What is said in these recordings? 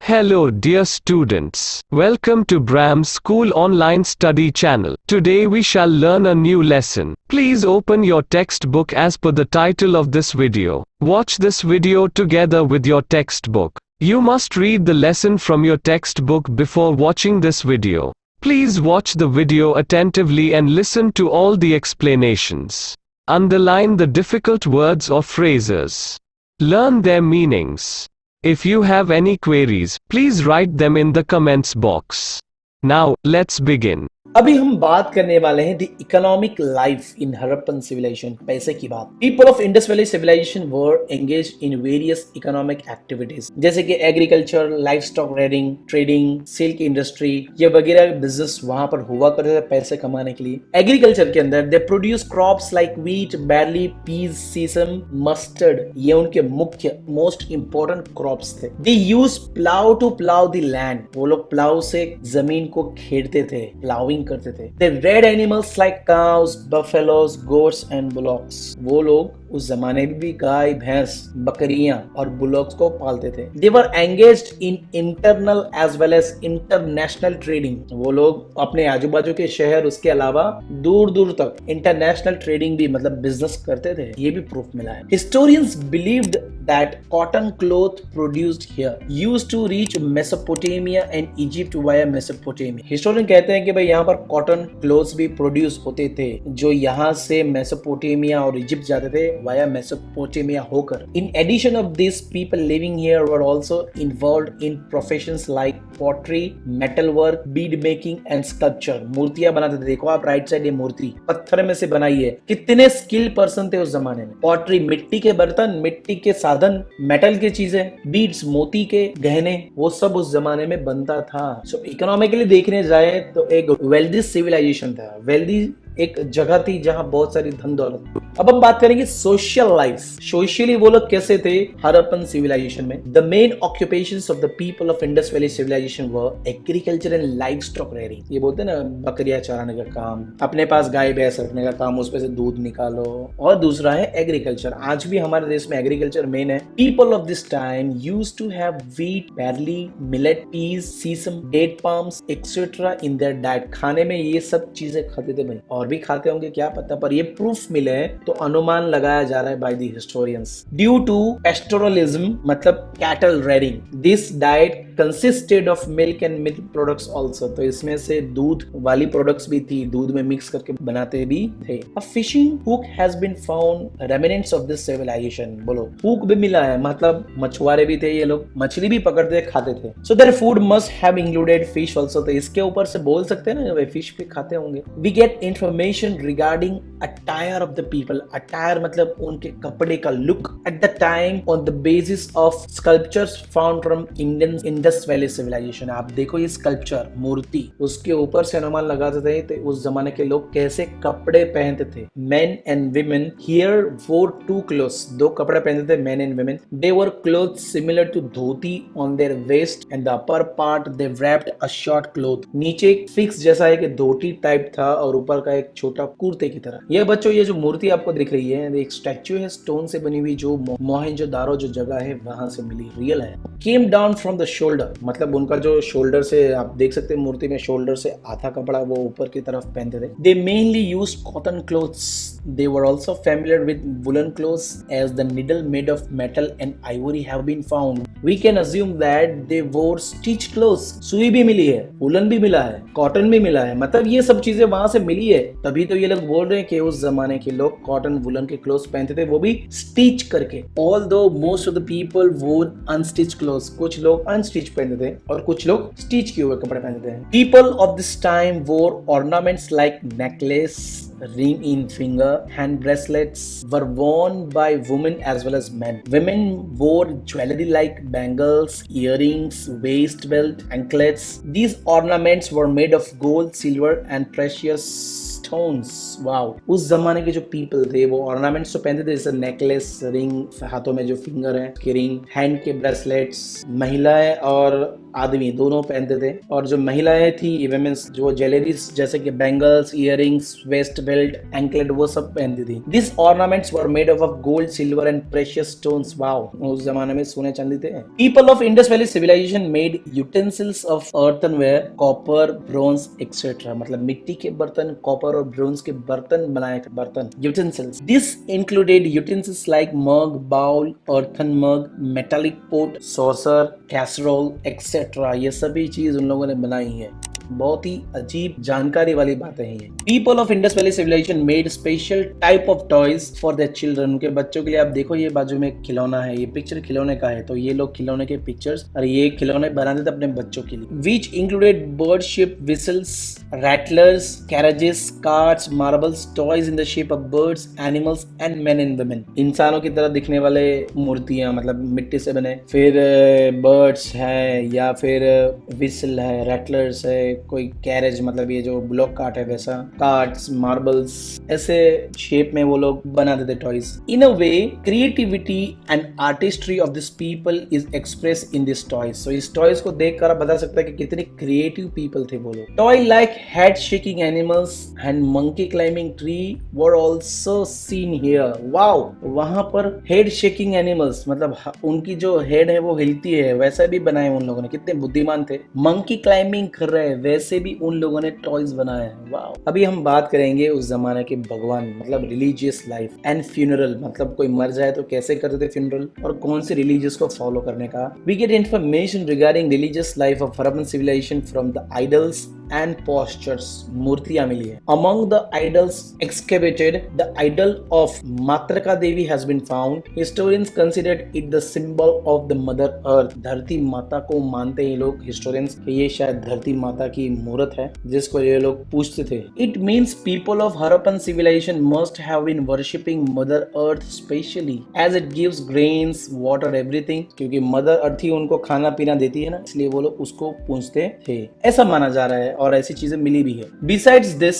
Hello dear students. Welcome to Bram's School Online Study channel. Today we shall learn a new lesson. Please open your textbook as per the title of this video. Watch this video together with your textbook. You must read the lesson from your textbook before watching this video. Please watch the video attentively and listen to all the explanations. Underline the difficult words or phrases. Learn their meanings. If you have any queries, please write them in the comments box. Now, let's begin. अभी हम बात करने वाले हैं the economic life in Harappan civilization, पैसे की बात। People of Indus valley civilization were engage in various economic activities, जैसे कि agriculture, life stock rearing, trading, silk industry, ये वगैरह बिजनेस वहां पर हुआ करते थे पैसे कमाने के लिए। एग्रीकल्चर के अंदर they produce crops like wheat, barley, peas, sesame, mustard, ये उनके मुख्य मोस्ट इंपॉर्टेंट क्रॉप्स थे। They use plough to plough the land, वो लोग प्लाउ से जमीन को खेड़ते थे, प्लाउइंग करते थे। They reared animals like cows, buffaloes, goats and bullocks. वो लोग उस जमाने में भी गाय, भैंस, बकरियां और बुलॉक्स को पालते थे। They were engaged in internal as well as international trading. वो लोग अपने आजू बाजू के शहर, उसके अलावा दूर दूर तक इंटरनेशनल ट्रेडिंग भी मतलब बिजनेस करते थे। ये भी प्रूफ मिला है। Historians believed that cotton cloth produced here used to reach Mesopotamia and Egypt via Mesopotamia. Historian कहते हैं कि भाई यहाँ पर कॉटन क्लोथ्स भी प्रोड्यूस होते थे जो यहाँ से मेसोपोटामिया और इजिप्ट जाते थे वाया मेसोपोटामिया होकर। In addition of this, people living here were also involved in professions like pottery, metal work, bead making and sculpture. मूर्तियां बनाते थे। देखो आप राइट साइड, ये मूर्ति पत्थर में से बनाई है। कितने स्किल पर्सन थे उस जमाने में। पॉटरी, मिट्टी के बर्तन, मिट्टी के साधन, मेटल की चीजें, बीड्स, मोती के गहने, वो सब उस जमाने में बनता था। सो इकोनॉमिकली देखने जाए तो एक वेल्दी सिविलाइजेशन था। वेल्दी एक जगह थी जहां बहुत सारी धन दौलत। अब हम बात करेंगे सोशल लाइफ। सोशली वो लोग कैसे थे हड़प्पन सिविलाइजेशन में। The main occupations of the people of Indus valley civilization were agriculture and life stock rearing. ये बोलते हैं ना, बकरियां चराने का काम, अपने पास गाय भैंस रखने का काम, उसमें से दूध निकालो। और दूसरा है एग्रीकल्चर। आज भी हमारे देश में एग्रीकल्चर मेन है। People of this time used to have wheat, barley, millet, peas, sesame, date palms etcetera in their diet. खाने में ये सब चीजें खाते थे भाई, और भी खाते होंगे क्या पता, पर ये प्रूफ मिले तो अनुमान लगाया जा रहा है by the historians. Due to pastoralism मतलब cattle rearing, this diet consisted of milk and milk products also. तो इसमें से दूध वाली प्रोडक्ट्स भी थी, दूध में मिक्स करके बनाते भी थे। A fishing hook has been found remnants of this civilization. बोलो, हुक भी मिला है, मतलब मछुआरे भी थे ये लोग, मछली भी पकड़ते खाते थे। So their food must have included fish also. तो इसके ऊपर से बोल सकते हैं ना वे फिश भी खाते होंगे। We get information regarding attire of the people. Attire मतलब उनके कपड़े का look at the time on the basis of sculptures found from Indian Indus valley civilization. आप देखो ये स्कल्पचर, मूर्ति, उसके ऊपर से अनुमान लगाते थे तो उस जमाने के लोग कैसे कपड़े पहनते थे। Men and women here wore two clothes. दो कपड़े पहनते थे men and women. They were clothes similar to dhoti on their waist and the upper part they wrapped a short cloth. नीचे एक फिक्स जैसा है कि धोती टाइप था और ऊपर का एक छोटा कुर्ते की तरह। ये बच्चों, ये जो मूर्ति आपको दिख रही है, एक स्टैच्यू है स्टोन से बनी हुई, जो मोहनजोदारो जो जगह है वहां से मिली, रियल है। Came down from the shoulder, मतलब उनका जो शोल्डर से, आप देख सकते हैं मूर्ति में शोल्डर से आधा कपड़ा वो ऊपर की तरफ पहनते थे। They mainly used cotton clothes. They were also familiar with woollen clothes as the needle made of metal and ivory have been found. We can assume that they wore stitch clothes. सुई भी मिली है, woollen भी मिला है, cotton भी मिला है, मतलब ये सब चीजें वहां से मिली है। तभी तो ये लोग बोल रहे हैं कि उस जमाने के लोग कॉटन वुलन के क्लोथ्स पहनते थे, वो भी स्टिच करके। Although most of the people वोर अनस्टिच क्लोथ्स। कुछ लोग अनस्टिच पहनते थे और कुछ लोग स्टिच किए हुए कपड़े पहनते थे। पीपल ऑफ दिस टाइम वोर ornaments like necklace, ring in finger, hand bracelets were worn by women as well as men. Women wore jewelry like bangles, earrings, waist belt, anklets. These ornaments were made of gold, silver and precious stones. Wow, उस जमाने के जो people थे वो ornaments तो पहनते थे, जैसे नेकलेस, रिंग, हाथों में जो फिंगर है की रिंग, हैंड के ब्रेसलेट्स, महिलाएं और आदमी दोनों पहनते थे। और जो महिलाएं थी वेमेंस, जो ज्वेलरीज जैसे कि bangles, earrings, waist belt, anklet, वो सब पहनती थी। This ornaments were made of gold, silver and precious stones. Wow, उस जमाने में सोने चांदी थे। People of Indus valley civilization made utensils of earthenware, copper, bronze etcetera. मतलब मिट्टी के बर्तन, कॉपर और ब्रोंज के बर्तन बनाए थे, बर्तन, utensils. This included utensils like mug, bowl, earthen mug, metallic pot, saucer, casserole etcetera. ये सभी चीज उन लोगों ने बनाई है। बहुत ही अजीब जानकारी वाली बातें हैं ये। People of Indus valley civilization made special type of toys for their children. उनके बच्चों के लिए आप देखो, ये बाजू में खिलौना है, ये पिक्चर खिलौने का है, तो ये लोग खिलौने के पिक्चर्स और ये खिलौने बनाते थे अपने बच्चों के लिए। Which included bird ship, whistles, Rattlers, carriages, carts, marbles, toys in the shape of birds, animals and main and women. इंसानों की तरह दिखने वाले मूर्तियां, मतलब मिट्टी से बने, फिर बर्ड्स है या फिर विसल है, रैटलर्स है, कोई कैरेज मतलब ये जो ब्लॉक कार्ट है वैसा, कार्ड्स, मार्बल्स, ऐसे शेप में वो लोग बनाते थे toys. In a way creativity and artistry of this people is express in this toys. So इस टॉयज को देखकर आप बता सकते हैं कि कितने क्रिएटिव पीपल थे वो लोग। Toy like head shaking animals and monkey climbing tree were also seen here. Wow, वहां पर हेड शेकिंग एनिमल्स मतलब उनकी जो हेड है वो हिलती है, वैसा भी बनाए उन लोगों ने। कितने बुद्धिमान थे। मंकी क्लाइंबिंग कर रहे हैं, वैसे भी उन लोगों ने टॉयज बनाए हैं। वाओ। अभी हम बात करेंगे उस जमाने के भगवान, मतलब रिलीजियस लाइफ एंड फ्यूनरल। मतलब कोई मर जाए तो कैसे करते थे फ्यूनरल, और कौन से रिलीजियस को फॉलो करने का। We get information regarding religious life of Harappan civilization from the idols and postures। मूर्तियां मिली है। Among the idols excavated, the idol of Matrika Devi has been found। Historians considered it the symbol of the mother earth। धरती माता को मानते हैं लोग historians कि ये शायद धरती माता की मूर्त है जिसको ये लोग पूजते थे। It means people of Harappan civilization must have been worshipping mother earth specially as it gives grains, water, everything। क्योंकि मदर अर्थ ही उनको खाना पीना देती है ना, इसलिए वो लोग उसको पूजते थे, ऐसा माना जा रहा है और ऐसी चीजें मिली भी है। Besides this,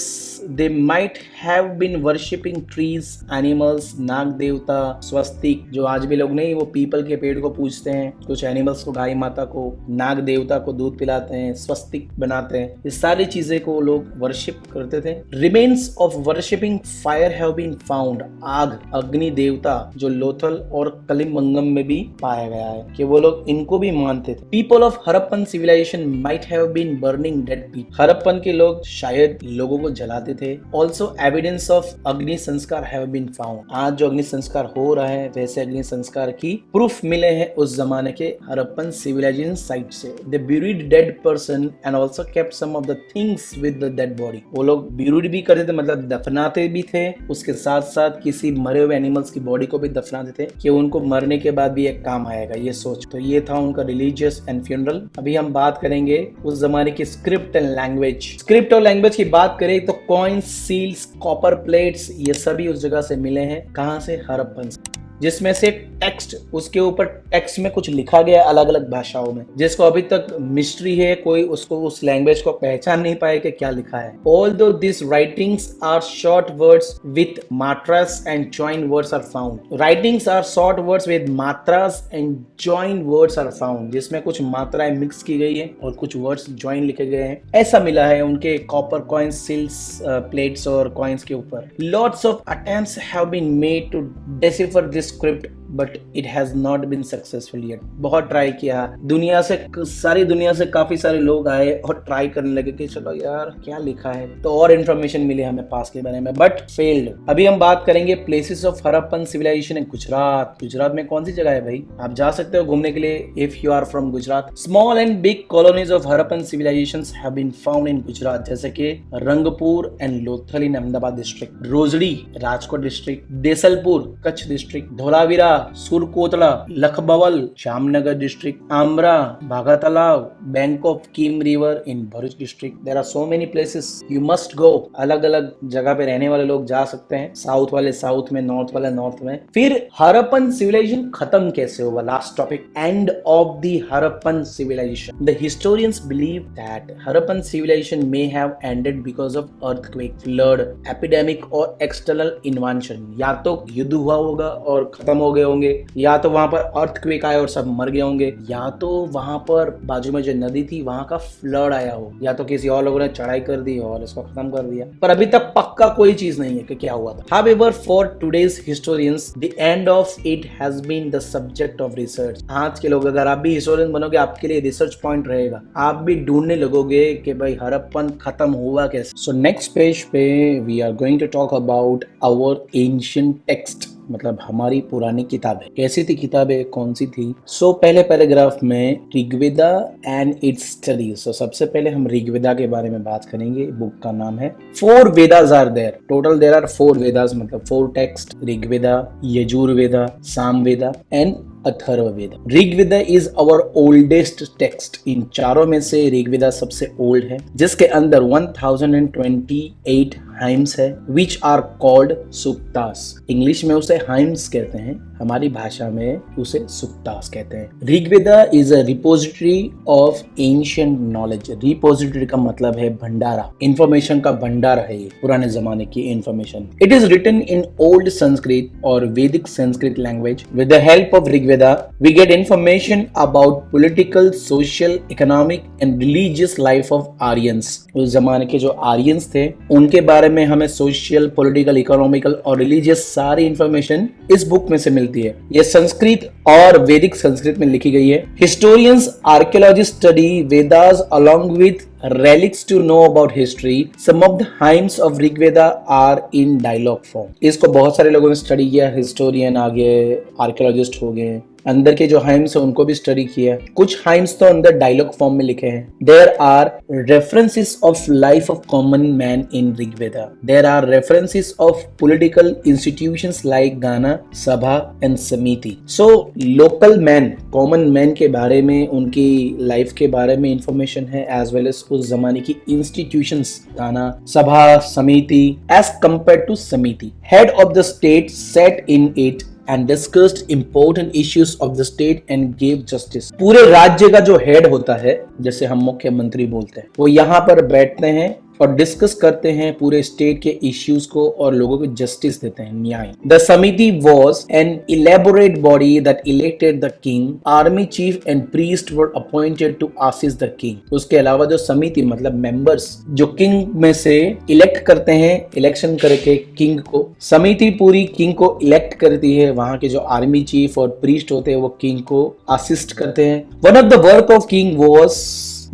they might have been worshipping trees, animals, नाग देवता, स्वस्तिक, जो आज भी लोग नहीं, वो पीपल के पेड़ को पूजते हैं, कुछ एनिमल्स को, गाय माता को, नाग देवता को दूध पिलाते हैं, स्वस्तिक बनाते हैं, ये सारी चीजें को लोग वर्शिप करते थे। Remains of worshipping fire have been found। आग, अग्नि देवता जो लोथल और कलिमंगम में भी पाया गया है कि वो लोग इनको भी मानते थे। People of Harappan civilization might have been burning dead people। Harappan के लोग शायद लोगों को जलाते थे। ऑल्सो एविडेंस ऑफ अग्नि संस्कार हैव बीन फाउंड। आज जो अग्नि संस्कार हो रहा है वैसे अग्नि संस्कार की प्रूफ मिले हैं उस जमाने के हड़प्पन सिविलाइजेशन साइट से। They buried dead person and also kept some of the things with the dead body. वो लोग ब्यूरिड भी करते थे, मतलब दफनाते भी थे, उसके साथ साथ किसी मरे हुए एनिमल्स की बॉडी को भी दफनाते थे कि उनको मरने के बाद भी एक काम आएगा, ये सोच। तो ये था उनका रिलीजियस एंड फ्यूनरल। अभी हम बात करेंगे उस जमाने की स्क्रिप्ट एंड लैंग्वेज। स्क्रिप्ट और लैंग्वेज की बात करें तो कॉइन्स, सील्स, कॉपर प्लेट्स, ये सभी उस जगह से मिले हैं। कहां से? हड़प्पन से। जिसमें से टेक्स्ट, उसके ऊपर टेक्स्ट में कुछ लिखा गया अलग अलग भाषाओं में, जिसको अभी तक मिस्ट्री है, कोई उसको उस लैंग्वेज को पहचान नहीं पाए कि क्या लिखा है। Although these writings are short words with matras and joined words are found। Writings are short words with matras and joined words are found। जिसमें कुछ मात्राएं मिक्स की गई है और कुछ वर्ड्स ज्वाइन लिखे गए हैं, ऐसा मिला है उनके कॉपर कॉइन्स, सील्स, प्लेट्स और कॉइन्स के ऊपर। Lots of attempts have been made to decipher this script but it has not been successful yet। बहुत ट्राई किया, दुनिया से, सारी दुनिया से काफी सारे लोग आए और ट्राई करने लगे कि चलो यार क्या लिखा है, तो और इन्फॉर्मेशन मिली हमें पास के बारे में, बट फेल्ड। अभी हम बात करेंगे प्लेसेस ऑफ हड़प्पन सिविलाइजेशन इन गुजरात। गुजरात में कौन सी जगह है भाई? आप जा सकते हो घूमने के लिए if you are from Gujarat. Small and big colonies of Harappan civilizations have been found in Gujarat, जैसे कि Rangpur and Lothal in Ahmedabad district, Rojdi Rajkot district, Desalpur Kutch district, Dholavira Surkotada, Lakhabaval, Jamnagar district, Amra, Bhaga Talab, bank of Kim river in Bharuch district. There are so many places you must go. अलग अलग जगह पे रहने वाले लोग जा सकते हैं, साउथ वाले साउथ में, नॉर्थ वाले नॉर्थ में। फिर हड़प्पन सिविलाइजेशन खत्म कैसे हुआ, last topic, end of the Harappan civilization. The historians believe that Harappan civilization may have ended because of earthquake, flood, epidemic और एक्सटर्नल इन्वेंशन। या तो युद्ध हुआ होगा और खत्म हो गए होंगे, या तो वहां पर अर्थक्वेक आया और सब मर गए होंगे, या तो वहां पर बाजू में जो नदी थी वहां का फ्लड आया हो, या तो किसी और लोगों ने चढ़ाई कर दी और इसको खत्म कर दिया। पर अभी तक पक्का कोई चीज नहीं है कि क्या हुआ था। However, for today's historians, the end of it has been the subject of research. आज के लोग, अगर आप भी हिस्टोरियन बनोगे, आपके लिए रिसर्च पॉइंट रहेगा। आप भी ढूंढने लगोगे कि भाई हड़प्पन खत्म हुआ कैसे। सो नेक्स्ट पेज पे we are going to talk about our ancient text, मतलब हमारी पुरानी किताबें। कैसी थी किताबें, कौन सी थी? सो पहले पैराग्राफ में ऋग्वेदा एंड इट्स स्टडीज। सो सबसे पहले हम ऋग्वेदा के बारे में बात करेंगे। बुक का नाम है 4 Vedas are there. Total there are 4 Vedas, मतलब 4 text, Rigveda, Yajurveda, Samaveda and Atharvaveda. Rigveda is our oldest text. इन चारों में से ऋग्वेदा सबसे ओल्ड है, जिसके अंदर 1028 हाइम्स है, विच आर कॉल्ड सुक्तास। इंग्लिश में उसे हाइम्स कहते हैं, हमारी भाषा में उसे सुक्तास कहते हैं। Rigveda is a repository of ancient knowledge. Repository का मतलब है भंडारा, इंफॉर्मेशन का भंडार है ये, पुराने जमाने की information. It is written in old Sanskrit और Vedic Sanskrit language. With the help of Rigveda we get information about political, social, economic and religious life of Aryans। उस जमाने के जो आर्यंस थे उनके बारे में हमें सोशल, पॉलिटिकल, इकोनॉमिकल और रिलीजियस सारी इंफॉर्मेशन इस बुक में से मिलती है। ये संस्कृत और वैदिक संस्कृत में लिखी गई है। Historians, archaeologist study Vedas along with relics to know about history. Some of the hymns of Rigveda are in dialogue form. इसको बहुत सारे लोगों ने स्टडी किया, हिस्टोरियन आ गए, आर्कियोलॉजिस्ट हो गए, अंदर के जो हाइम्स है उनको भी स्टडी किया। कुछ हाइम्स तो अंदर डायलॉग फॉर्म में लिखे हैं। There are references of life of common man in Rigveda. There are references of political institutions like gana, sabha and samiti. So local man, common man के बारे में, उनकी लाइफ के बारे में इंफॉर्मेशन है, एज वेल एज उस जमाने की इंस्टीट्यूशंस, गाना, सभा, समिति, एज कंपेयर टू समिति। Head of the state set in it and discussed important issues of the state and gave justice। पूरे राज्य का जो हेड होता है, जैसे हम मुख्यमंत्री बोलते हैं, वो यहाँ पर बैठते हैं और डिस्कस करते हैं पूरे स्टेट के इश्यूज को और लोगों को जस्टिस देते हैं, न्याय। The samiti was an elaborate body that elected the king, army chief and priest were appointed to assist the king. उसके अलावा जो समिति मतलब मेंबर्स जो किंग में से इलेक्ट करते हैं, इलेक्शन करके किंग को, समिति पूरी किंग को इलेक्ट करती है। वहां के जो आर्मी चीफ और प्रीस्ट होते हैं वो किंग को असिस्ट करते हैं। One of the work of king was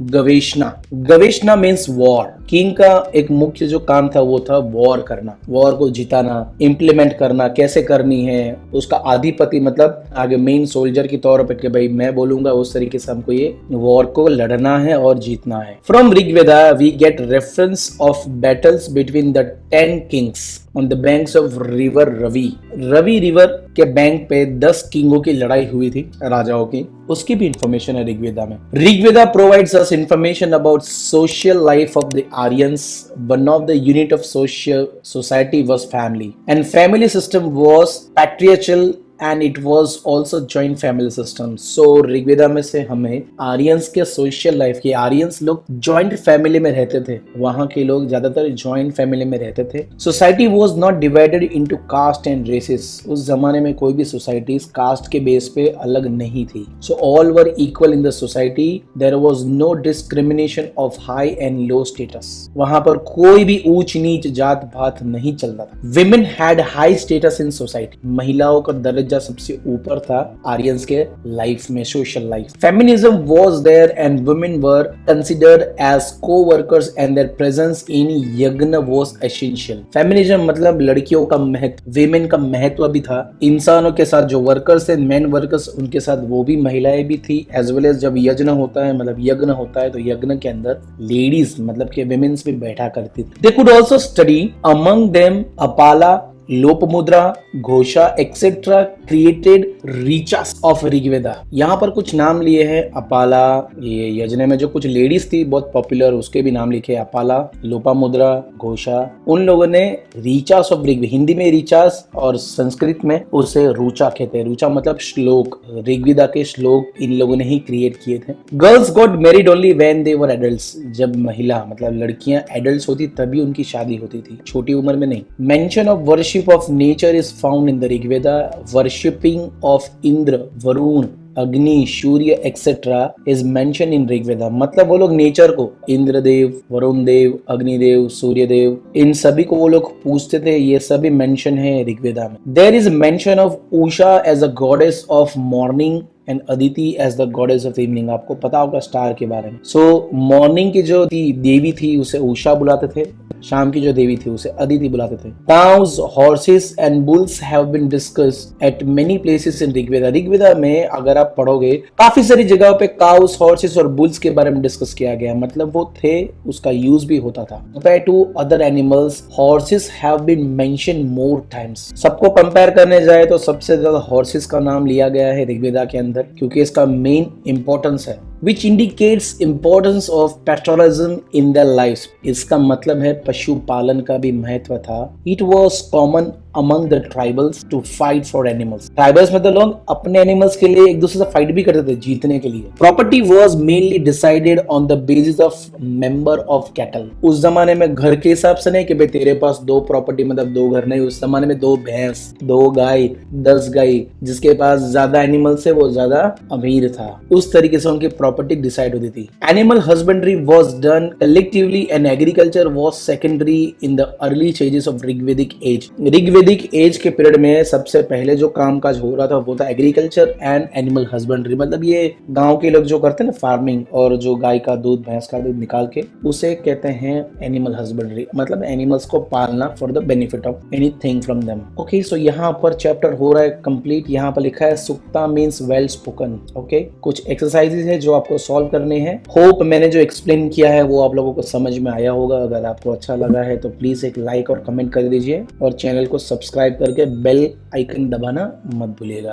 gaveshana. Gaveshana means war. King का एक मुख्य जो काम था वो था वॉर करना, वॉर को जिताना, इम्प्लीमेंट करना, कैसे करनी है। उसका अधिपति मतलब आगे मेन सोल्जर के तौर पर कि भाई मैं बोलूंगा उस तरीके से हमको ये वॉर को लड़ना है और जीतना है। From Rigveda we get reference of battles between the 10 kings on the banks of river Ravi. Ravi river के बैंक पे 10 किंगों की लड़ाई हुई थी, राजाओं की, उसकी भी इंफॉर्मेशन है ऋग्वेदा में। Rigveda provides us information about social life of the Aryans. One of the unit of social society was family, and family system was patriarchal and it was also joint family system। So Rigveda में से हमें Aryans के social life की, Aryans लोग joint family में रहते थे, वहां के लोग ज्यादातर जॉइंट फैमिली में रहते थे। Society was not divided into caste and races. उस जमाने में कोई भी सोसाइटीज कास्ट के बेस पे अलग नहीं थी। So all were equal in the society. There was no discrimination of high and low status. वहां पर कोई भी ऊंच नीच जात पात नहीं चलता था। Women had high status in society. महिलाओं का दर्जा सबसे ऊपर था आर्यंस के लाइफ में, social life. Feminism was there and women were considered as co-workers and their presence in yajna was essential. Feminism मतलब लड़कियों का महत्व, विमेन का महत्व भी था। इंसानों के साथ जो वर्कर्स थे, मेन वर्कर्स, उनके साथ वो भी महिलाएं भी थी। एज वेल एज जब यज्ञ होता है, मतलब यज्ञ होता है, तो यज्ञ के अंदर लेडीज मतलब के विमेन्स भी बैठा करती थी। They could also study among them Apala, Lopamudra, Ghosha etcetera created richas of Rigveda. यहाँ पर कुछ नाम लिए हैं, अपाला, ये यज्ञ में जो कुछ लेडीज थी बहुत पॉपुलर, उसके भी नाम लिखे, अपाला, लोपामुद्रा, घोषा। उन लोगों ने रीचास ऑफ ऋग्वेद, हिंदी में रीचास और संस्कृत में उसे रुचा कहते हैं। रुचा मतलब श्लोक, ऋग्वेदा के श्लोक इन लोगों ने ही क्रिएट किए थे। Girls got married only when they were adults, जब महिला मतलब लड़कियां एडल्ट्स होती तभी उनकी शादी होती थी, छोटी उम्र में नहीं। Mention of worship of nature is found in the Rigveda. Worshipping of Indra, Varuna, Agni, Surya etcetera is mention in Rigveda. मतलब वो लोग नेचर को, इंद्रदेव, वरुण देव, अग्निदेव, सूर्य देव, इन सभी को वो लोग पूछते थे, ये सभी मेंशन है ऋग्वेदा में। There is mention of Usha as a goddess of morning and Aditi as the goddess of evening. आपको पता होगा स्टार के बारे में। सो मॉर्निंग की जो देवी थी उसे उषा बुलाते थे, शाम की जो देवी थी उसे अदिति बुलाते थे। Cows, horses and bulls have been discussed at many places in Rigveda. Rigveda में अगर आप पढ़ोगे काफी सारी जगहों पे काउस, हॉर्सेस और बुल्स के बारे में डिस्कस किया गया, मतलब वो थे, उसका यूज भी होता था। Compare to other animals, horses have been mention more times. सबको कंपेयर करने जाए तो सबसे ज्यादा हॉर्सेस का नाम लिया गया है ऋग्वेदा के अंदर, क्योंकि इसका मेन इंपॉर्टेंस है, which indicates importance of pastoralism in their lives। इसका मतलब है पशुपालन का भी महत्व था। It was common among the tribals to fight for animals। Tribals मतलब लोग अपने एनिमल्स के लिए एक दूसरे से फाइट भी करते थे जीतने के लिए। Property was mainly decided on the basis of member of cattle। उस जमाने में घर के हिसाब से नहीं कि भाई तेरे पास 2 प्रॉपर्टी मतलब 2 घर, नहीं, उस जमाने में 2 भैंस, 2 गाय, 10 गाय, जिसके पास ज्यादा एनिमल्स है वो ज्यादा अमीर था। उस तरीके से उनकी प्रॉपर्टी डिसाइड होती थी। Animal husbandry was done collectively and agriculture was secondary in the early stages of Rigvedic age. Rigvedic age के पीरियड में सबसे पहले जो कामकाज हो रहा था वो था एग्रीकल्चर एंड एनिमल हस्बेंड्री। मतलब ये गांव के लोग जो करते हैं ना फार्मिंग, और जो गाय का दूध, भैंस का दूध निकाल के, उसे कहते हैं एनिमल हस्बेंड्री। मतलब एनिमल्स को पालना for the benefit of anything from them. Okay, so यहाँ पर चैप्टर हो रहा है कंप्लीट। यहाँ पर लिखा है सुक्ता मीन्स वेल स्पोकन। ओके, कुछ एक्सरसाइजेज है जो आपको सॉल्व करने हैं। होप मैंने जो एक्सप्लेन किया है वो आप लोगों को समझ में आया होगा। अगर आपको अच्छा लगा है तो प्लीज एक लाइक और कमेंट कर दीजिए, और चैनल को सब्सक्राइब करके बेल आइकन दबाना मत भूलिएगा।